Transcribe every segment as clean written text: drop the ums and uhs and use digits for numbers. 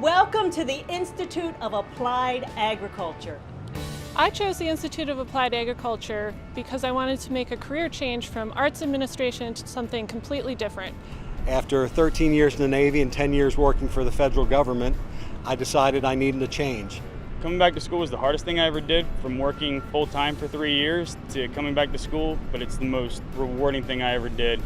Welcome to the Institute of Applied Agriculture. I chose the Institute of Applied Agriculture because I wanted to make a career change from arts administration to something completely different. After 13 years in the Navy and 10 years working for the federal government, I decided I needed a change. Coming back to school was the hardest thing I ever did, from working full-time for 3 years to coming back to school, but it's the most rewarding thing I ever did.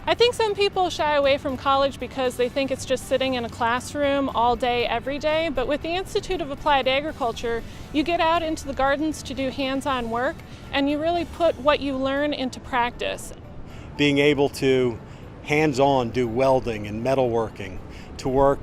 I think some people shy away from college because they think it's just sitting in a classroom all day, every day, but with the Institute of Applied Agriculture, you get out into the gardens to do hands-on work, and you really put what you learn into practice. Being able to hands-on do welding and metalworking, to work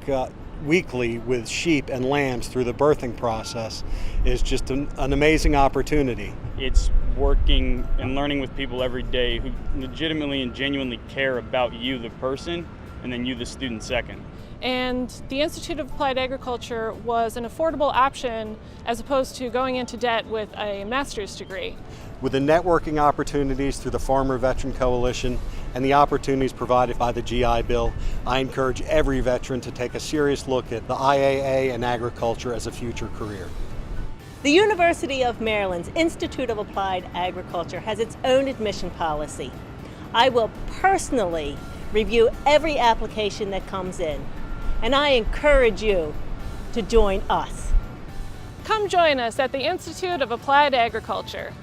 weekly with sheep and lambs through the birthing process is just an amazing opportunity. It's working and learning with people every day who legitimately and genuinely care about you, the person, and then you, the student, second. And the Institute of Applied Agriculture was an affordable option as opposed to going into debt with a master's degree. With the networking opportunities through the Farmer Veteran Coalition and the opportunities provided by the GI Bill, I encourage every veteran to take a serious look at the IAA and agriculture as a future career. The University of Maryland's Institute of Applied Agriculture has its own admission policy. I will personally review every application that comes in, and I encourage you to join us. Come join us at the Institute of Applied Agriculture.